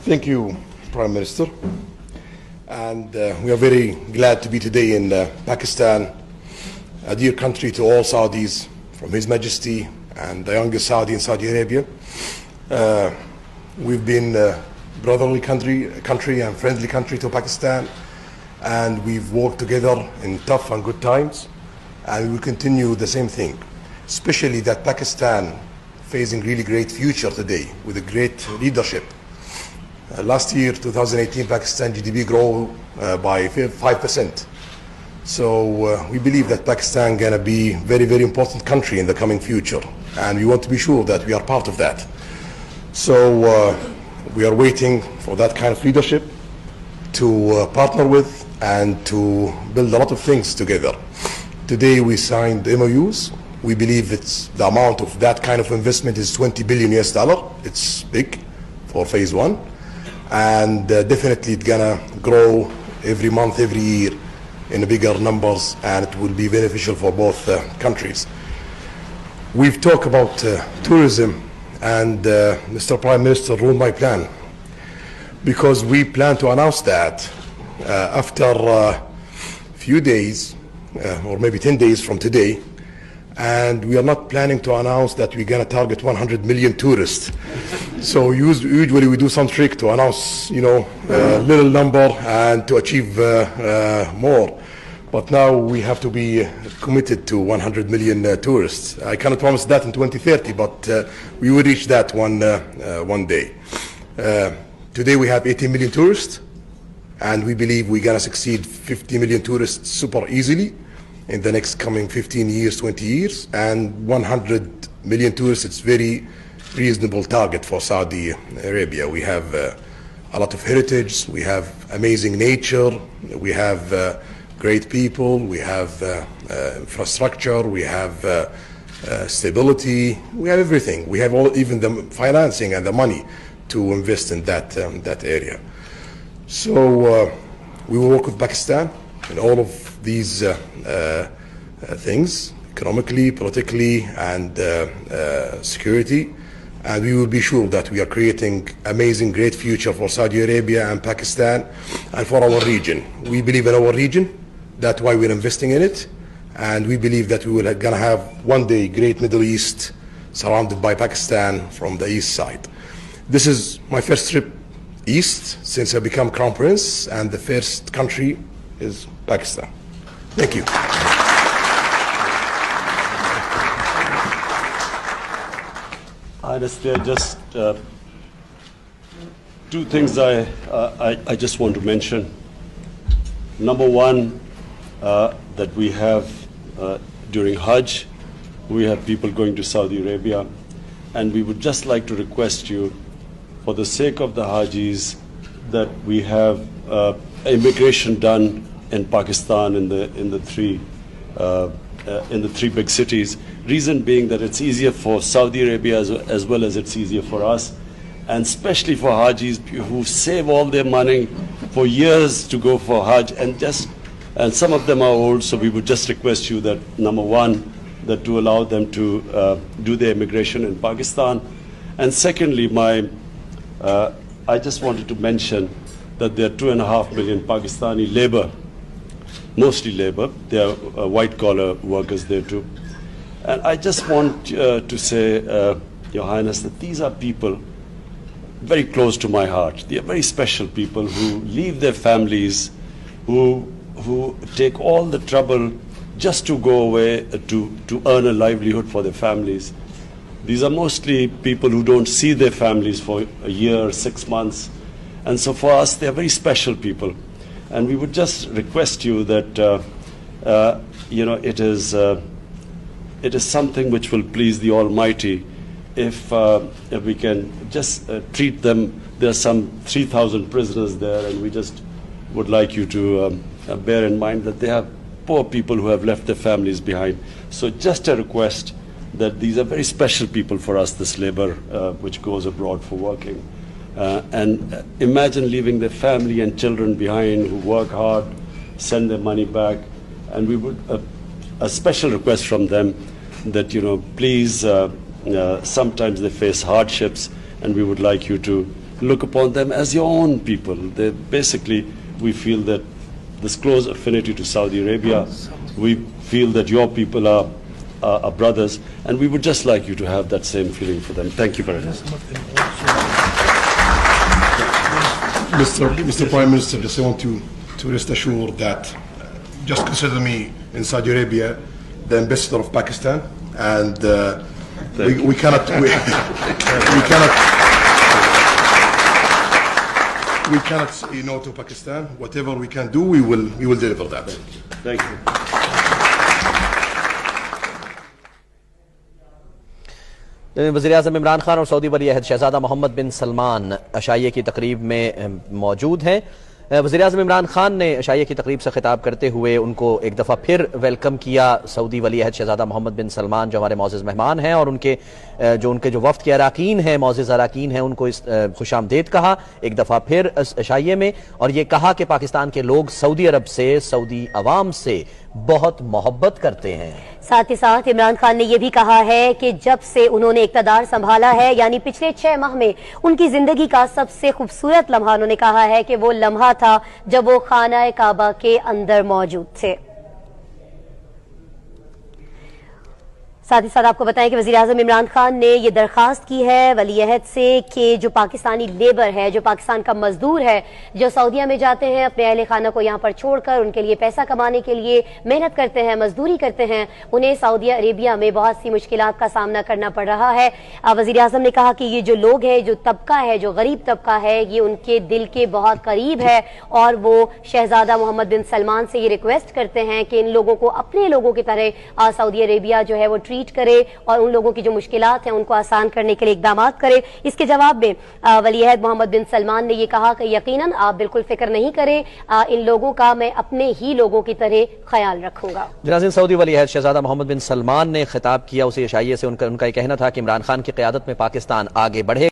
Thank you, Prime Minister. And we are very glad to be today in Pakistan, a dear country to all Saudis, from His Majesty and the youngest Saudi in Saudi Arabia. We've been a brotherly country and friendly country to Pakistan, and we've worked together in tough and good times, and we will continue the same thing, especially that Pakistan facing really great future today with a great leadership. Last year, 2018, Pakistan GDP grew by 5%. So we believe that Pakistan gonna be a very, very important country in the coming future, and we want to be sure that we are part of that. So we are waiting for that kind of leadership to partner with and to build a lot of things together. Today we signed MOUs. We believe the amount of that kind of investment is $20 billion US. It's big for phase one, and definitely it's gonna grow every month, every year in bigger numbers, and it will be beneficial for both countries. We've talked about tourism, and Mr. Prime Minister ruled my plan, because we plan to announce that after a few days, or maybe 10 days from today. And we are not planning to announce that we're going to target 100 million tourists. So usually we do some trick to announce, a little number and to achieve more. But now we have to be committed to 100 million tourists. I cannot promise that in 2030, but we will reach that one day. Today we have 18 million tourists, and we believe we're going to succeed 50 million tourists super easily in the next coming 15 years, 20 years, and 100 million tourists. It's very reasonable target for Saudi Arabia. We have a lot of heritage, we have amazing nature, we have great people, we have infrastructure, we have stability, we have everything. We have even the financing and the money to invest in that area. So we will work with Pakistan in all of these things, economically, politically, and security, and we will be sure that we are creating amazing, great future for Saudi Arabia and Pakistan and for our region. We believe in our region, that's why we're investing in it, and we believe that we will gonna have one day great Middle East surrounded by Pakistan from the east side. This is my first trip east since I became Crown Prince, and the first country is Pakistan. Thank you. Honestly, just two things I just want to mention. Number one, that we have during Hajj, we have people going to Saudi Arabia, and we would just like to request you, for the sake of the Hajis, that we have immigration done in Pakistan in the three big cities. Reason being that it's easier for Saudi Arabia as well as it's easier for us, and especially for Hajis who save all their money for years to go for Hajj, and some of them are old. So we would just request you that, number one, that to allow them to do their immigration in Pakistan, and secondly, I just wanted to mention that there are 2.5 million Pakistani labor, mostly labor. There are white-collar workers there too. And I just want to say, Your Highness, that these are people very close to my heart. They are very special people who leave their families, who take all the trouble just to go away to earn a livelihood for their families. These are mostly people who don't see their families for a year, 6 months. And so for us, they are very special people. And we would just request you that, it is something which will please the Almighty if we can just treat them. There are some 3,000 prisoners there, and we just would like you to bear in mind that they have poor people who have left their families behind. So just a request that these are very special people for us, this labor which goes abroad for working. And imagine leaving their family and children behind who work hard, send their money back, and we would, a special request from them that, please, sometimes they face hardships, and we would like you to look upon them as your own people. They basically, we feel that this close affinity to Saudi Arabia, we feel that your people are brothers, and we would just like you to have that same feeling for them. Thank you very much. Mr. Prime Minister, just I want to rest assured that just consider me in Saudi Arabia the ambassador of Pakistan, and we cannot say no to Pakistan. Whatever we can do, we will deliver that. Thank you. وزیراعظم عمران خان اور سعودی ولی عہد شہزادہ محمد بن سلمان عشائیے کی تقریب میں موجود ہیں. وزیراعظم عمران خان نے عشائیے کی تقریب سے خطاب کرتے ہوئے ان کو ایک دفعہ پھر ویلکم کیا. سعودی ولی عہد شہزادہ محمد بن سلمان جو ہمارے معزز مہمان ہیں اور ان کے جو وفد کے اراکین ہیں، معزز اراکین ہیں، ان کو خوش آمدید کہا ایک دفعہ پھر عشائیے میں، اور یہ کہا کہ پاکستان کے لوگ سعودی عرب سے، سعودی عوام سے بہت محبت کرتے ہیں. ساتھ ہی ساتھ عمران خان نے یہ بھی کہا ہے کہ جب سے انہوں نے اقتدار سنبھالا ہے، یعنی پچھلے 6 ماہ میں ان کی زندگی کا سب سے خوبصورت لمحہ انہوں نے کہا ہے کہ وہ لمحہ تھا جب وہ خانہ کعبہ کے اندر موجود تھے. ساتھ ہی ساتھ آپ کو بتائیں کہ وزیراعظم عمران خان نے یہ درخواست کی ہے ولی عہد سے کہ جو پاکستانی لیبر ہے، جو پاکستان کا مزدور ہے، جو سعودیہ میں جاتے ہیں اپنے اہل خانہ کو یہاں پر چھوڑ کر ان کے لیے پیسہ کمانے کے لیے محنت کرتے ہیں، مزدوری کرتے ہیں، انہیں سعودی عربیہ میں بہت سی مشکلات کا سامنا کرنا پڑ رہا ہے. وزیراعظم نے کہا کہ یہ جو لوگ ہیں، جو طبقہ ہے، جو غریب طبقہ ہے، یہ ان کے دل کے بہت قریب ہے، اور وہ شہزادہ محمد بن سلمان سے یہ ریکویسٹ کرتے ہیں کہ ان لوگوں کو اپنے لوگوں کی طرح سعودی عربیہ جو ہے وہ ٹریٹ کرے اور ان لوگوں کی جو مشکلات ہیں ان کو آسان کرنے کے لیے اقدامات کرے. اس کے جواب میں ولی عہد محمد بن سلمان نے یہ کہا کہ یقیناً آپ بالکل فکر نہیں کریں، ان لوگوں کا میں اپنے ہی لوگوں کی طرح خیال رکھوں گا. ناظرین، سعودی ولی عہد شہزادہ محمد بن سلمان نے خطاب کیا اسی عشائیے سے. ان کا یہ کہنا تھا کہ عمران خان کی قیادت میں پاکستان آگے بڑھے